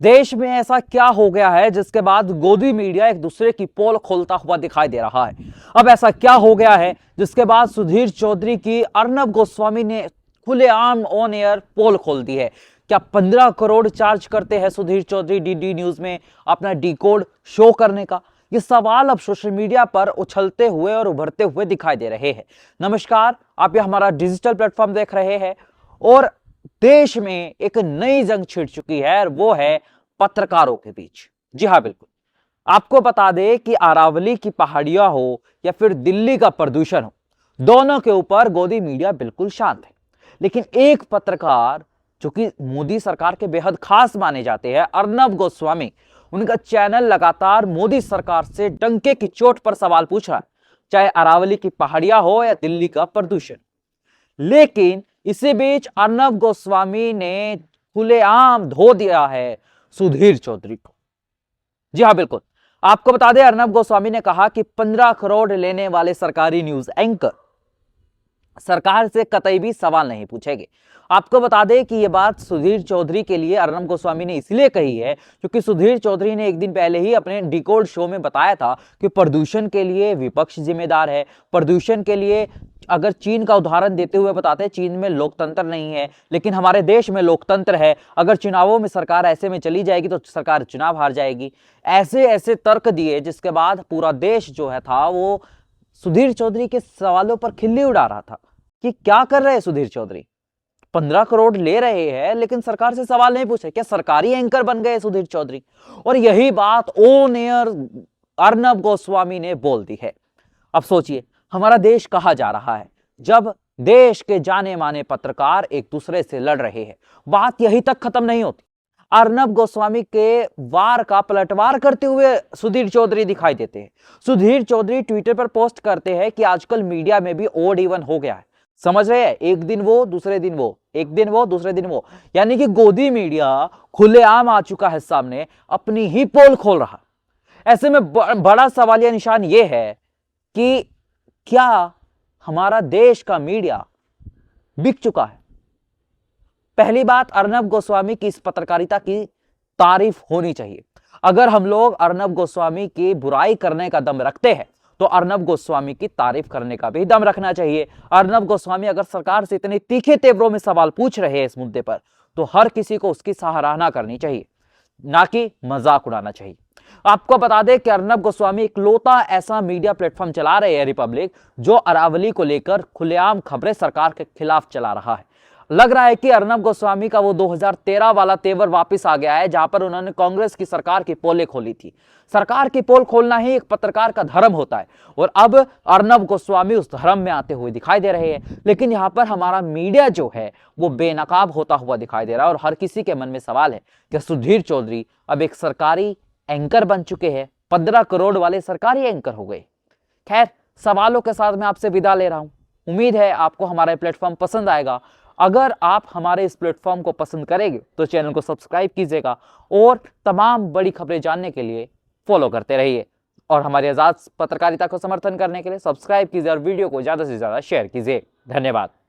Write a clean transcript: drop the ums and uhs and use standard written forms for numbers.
देश में ऐसा क्या हो गया है जिसके बाद गोदी मीडिया एक दूसरे की पोल खोलता हुआ दिखाई दे रहा है। अब ऐसा क्या हो गया है जिसके बाद सुधीर चौधरी की अर्नब गोस्वामी ने खुलेआम ऑन एयर पोल खोल दी है। क्या 15 करोड़ चार्ज करते हैं सुधीर चौधरी डीडी न्यूज में अपना डिकोड शो करने का? ये सवाल अब सोशल मीडिया पर उछलते हुए और उभरते हुए दिखाई दे रहे हैं। नमस्कार, आप ये हमारा डिजिटल प्लेटफॉर्म देख रहे हैं और देश में एक नई जंग छिड़ चुकी है और वो है पत्रकारों के बीच। जी हाँ, बिल्कुल। आपको बता दें कि अरावली की पहाड़ियां हो या फिर दिल्ली का प्रदूषण हो, दोनों के ऊपर गोदी मीडिया बिल्कुल शांत है। लेकिन एक पत्रकार जो कि मोदी सरकार के बेहद खास माने जाते हैं, अर्नब गोस्वामी, उनका चैनल लगातार मोदी सरकार से डंके की चोट पर सवाल पूछ रहा है, चाहे अरावली की पहाड़ियां हो या दिल्ली का प्रदूषण। लेकिन इसी बीच अर्नब गोस्वामी ने खुलेआम धो दिया है सुधीर चौधरी को। जी हाँ, बिल्कुल। आपको बता दें, अर्नब गोस्वामी ने कहा कि 15 करोड़ लेने वाले सरकारी न्यूज एंकर सरकार से कतई भी सवाल नहीं पूछेंगे। आपको बता दें कि यह बात सुधीर चौधरी के लिए अर्नब गोस्वामी ने इसलिए कही है क्योंकि सुधीर चौधरी ने एक दिन पहले ही अपने डिकोड शो में बताया था कि प्रदूषण के लिए विपक्ष जिम्मेदार है। प्रदूषण के लिए अगर चीन का उदाहरण देते हुए बताते हैं, चीन में लोकतंत्र नहीं है लेकिन हमारे देश में लोकतंत्र है। अगर चुनावों में सरकार ऐसे में चली जाएगी तो सरकार चुनाव हार जाएगी। ऐसे ऐसे तर्क दिए जिसके बाद पूरा देश जो है था वो सुधीर चौधरी के सवालों पर खिल्ली उड़ा रहा था कि क्या कर रहे हैं सुधीर चौधरी, 15 करोड़ ले रहे हैं लेकिन सरकार से सवाल नहीं पूछे। क्या सरकारी एंकर बन गए सुधीर चौधरी? और यही बात ऑन एयर अर्नब गोस्वामी ने बोल दी है। अब सोचिए, हमारा देश कहां जा रहा है जब देश के जाने माने पत्रकार एक दूसरे से लड़ रहे हैं। बात यहीं तक खत्म नहीं होती। अर्नब गोस्वामी के वार का पलटवार करते हुए सुधीर चौधरी दिखाई देते हैं। सुधीर चौधरी ट्विटर पर पोस्ट करते हैं कि आजकल मीडिया में भी ओड इवन हो गया है। समझ रहे हैं? एक दिन वो दूसरे दिन वो, एक दिन वो दूसरे दिन वो, यानी कि गोदी मीडिया खुलेआम आ चुका है सामने, अपनी ही पोल खोल रहा। ऐसे में बड़ा सवालिया निशान ये है कि क्या हमारा देश का मीडिया बिक चुका है? पहली बात, अर्नब गोस्वामी की इस पत्रकारिता की तारीफ होनी चाहिए। अगर हम लोग अर्नब गोस्वामी की बुराई करने का दम रखते हैं तो अर्नब गोस्वामी की तारीफ करने का भी दम रखना चाहिए। अर्नब गोस्वामी अगर सरकार से इतने तीखे तेवरों में सवाल पूछ रहे हैं इस मुद्दे पर, तो हर किसी को उसकी सराहना करनी चाहिए, ना कि मजाक उड़ाना चाहिए। आपको बता दें कि अर्नब गोस्वामी इकलौता ऐसा मीडिया प्लेटफॉर्म चला रहे हैं, रिपब्लिक, जो अरावली को लेकर खुलेआम खबरें सरकार के खिलाफ चला रहा है। लग रहा है कि अर्नब गोस्वामी का वो 2013 वाला तेवर वापस आ गया है जहां पर उन्होंने कांग्रेस की सरकार की पोलें खोली थी। सरकार की पोल खोलना ही एक पत्रकार का धर्म होता है और अब अर्नब गोस्वामी उस धर्म में आते हुए दिखाई दे रहे हैं। लेकिन यहां पर हमारा मीडिया जो है वो बेनकाब होता हुआ दिखाई दे रहा है और हर किसी के मन में सवाल है कि सुधीर चौधरी अब एक सरकारी एंकर बन चुके हैं, 15 करोड़ वाले सरकारी एंकर हो गए। खैर, सवालों के साथ मैं आपसे विदा ले रहा हूं। उम्मीद है आपको हमारा प्लेटफॉर्म पसंद आएगा। अगर आप हमारे इस प्लेटफॉर्म को पसंद करेंगे तो चैनल को सब्सक्राइब कीजिएगा और तमाम बड़ी खबरें जानने के लिए फॉलो करते रहिए। और हमारी आजाद पत्रकारिता को समर्थन करने के लिए सब्सक्राइब कीजिए और वीडियो को ज्यादा से ज्यादा शेयर कीजिए। धन्यवाद।